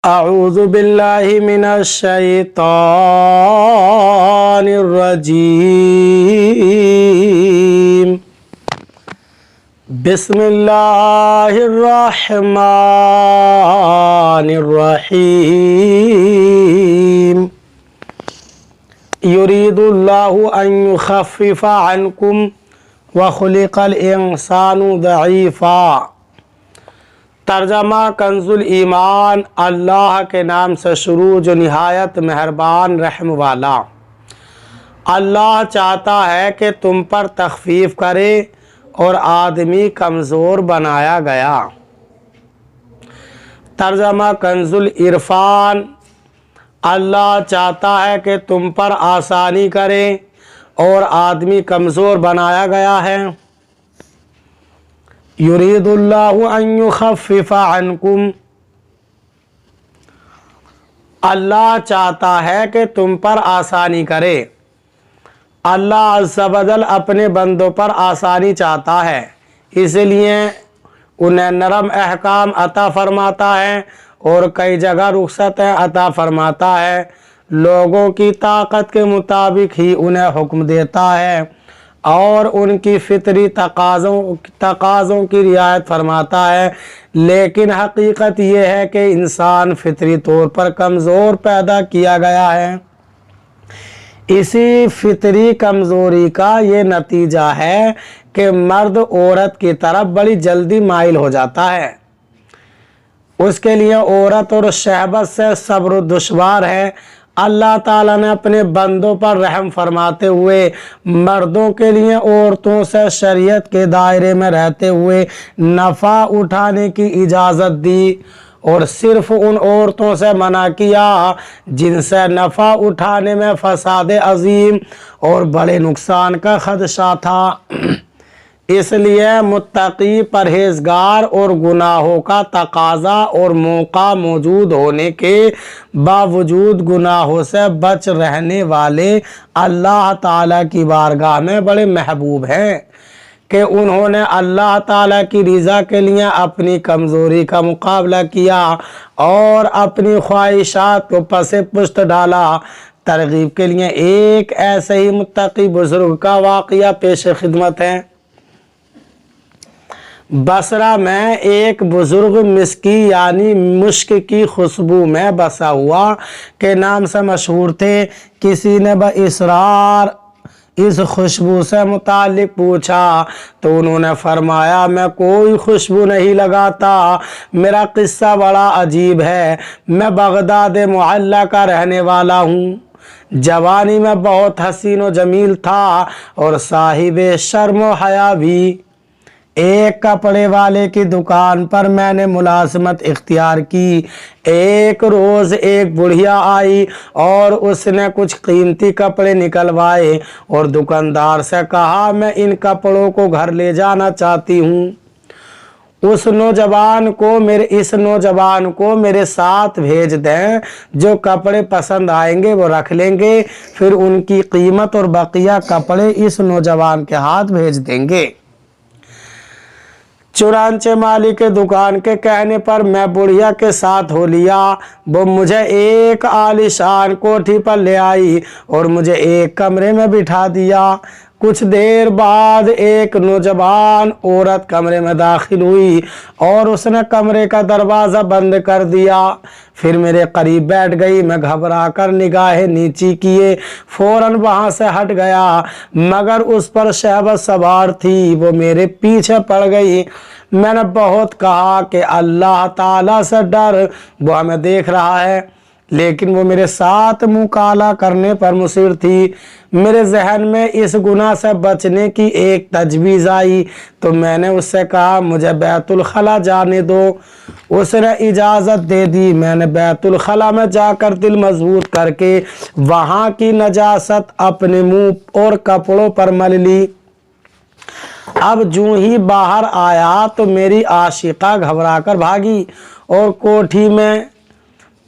أعوذ بالله من الشيطان الرجيم بسم الله الرحمن الرحيم يريد الله أن يخفف عنكم وخلق الإنسان ضعيفا۔ ترجمہ کنزُل ایمان۔ اللہ کے نام سے شروع جو نہایت مہربان رحم والا۔ اللہ چاہتا ہے کہ تم پر تخفیف کرے اور آدمی کمزور بنایا گیا۔ ترجمہ کنزُل عرفان۔ اللہ چاہتا ہے کہ تم پر آسانی کرے اور آدمی کمزور بنایا گیا ہے۔ یرید اللہ ان یخفف عنکم، اللہ چاہتا ہے کہ تم پر آسانی کرے۔ اللہ عز و جل اپنے بندوں پر آسانی چاہتا ہے، اس لیے انہیں نرم احکام عطا فرماتا ہے اور کئی جگہ رخصتیں عطا فرماتا ہے۔ لوگوں کی طاقت کے مطابق ہی انہیں حکم دیتا ہے اور ان کی فطری تقاضوں کی رعایت فرماتا ہے، لیکن حقیقت یہ ہے کہ انسان فطری طور پر کمزور پیدا کیا گیا ہے۔ اسی فطری کمزوری کا یہ نتیجہ ہے کہ مرد عورت کی طرف بڑی جلدی مائل ہو جاتا ہے۔ اس کے لیے عورت اور شہوت سے صبر دشوار ہے۔ اللہ تعالیٰ نے اپنے بندوں پر رحم فرماتے ہوئے مردوں کے لیے عورتوں سے شریعت کے دائرے میں رہتے ہوئے نفع اٹھانے کی اجازت دی اور صرف ان عورتوں سے منع کیا جن سے نفع اٹھانے میں فساد عظیم اور بڑے نقصان کا خدشہ تھا۔ اس لیے متقی پرہیزگار اور گناہوں کا تقاضا اور موقع موجود ہونے کے باوجود گناہوں سے بچ رہنے والے اللہ تعالیٰ کی بارگاہ میں بڑے محبوب ہیں کہ انہوں نے اللہ تعالیٰ کی رضا کے لیے اپنی کمزوری کا مقابلہ کیا اور اپنی خواہشات کو پس پشت ڈالا۔ ترغیب کے لیے ایک ایسے ہی متقی بزرگ کا واقعہ پیش خدمت ہے۔ بصرہ میں ایک بزرگ مسکی یعنی مشک کی خوشبو میں بسا ہوا کے نام سے مشہور تھے۔ کسی نے باصرار اس خوشبو سے متعلق پوچھا تو انہوں نے فرمایا، میں کوئی خوشبو نہیں لگاتا، میرا قصہ بڑا عجیب ہے۔ میں بغداد معلیٰ کا رہنے والا ہوں۔ جوانی میں بہت حسین و جمیل تھا اور صاحب شرم و حیا بھی۔ ایک کپڑے والے کی دکان پر میں نے ملازمت اختیار کی۔ ایک روز ایک بڑھیا آئی اور اس نے کچھ قیمتی کپڑے نکلوائے اور دکاندار سے کہا، میں ان کپڑوں کو گھر لے جانا چاہتی ہوں۔ اس نوجوان کو میرے ساتھ بھیج دیں، جو کپڑے پسند آئیں گے وہ رکھ لیں گے، پھر ان کی قیمت اور بقیہ کپڑے اس نوجوان کے ہاتھ بھیج دیں گے۔ چنانچہ مالک دکان کے کہنے پر میں بڑھیا کے ساتھ ہو لیا۔ وہ مجھے ایک عالیشان کوٹھی پر لے آئی اور مجھے ایک کمرے میں بٹھا دیا۔ کچھ دیر بعد ایک نوجوان عورت کمرے میں داخل ہوئی اور اس نے کمرے کا دروازہ بند کر دیا۔ پھر میرے قریب بیٹھ گئی۔ میں گھبرا کر نگاہیں نیچی کیے فوراً وہاں سے ہٹ گیا، مگر اس پر شہوت سوار تھی، وہ میرے پیچھے پڑ گئی۔ میں نے بہت کہا کہ اللہ تعالیٰ سے ڈر، وہ ہمیں دیکھ رہا ہے، لیکن وہ میرے ساتھ منہ کالا کرنے پر مصر تھی۔ میرے ذہن میں اس گناہ سے بچنے کی ایک تجویز آئی تو میں نے اس سے کہا، مجھے بیت الخلا جانے دو۔ اس نے اجازت دے دی۔ میں نے بیت الخلا میں جا کر دل مضبوط کر کے وہاں کی نجاست اپنے منہ اور کپڑوں پر مل لی۔ اب جوں ہی باہر آیا تو میری عاشقہ گھبرا کر بھاگی اور کوٹھی میں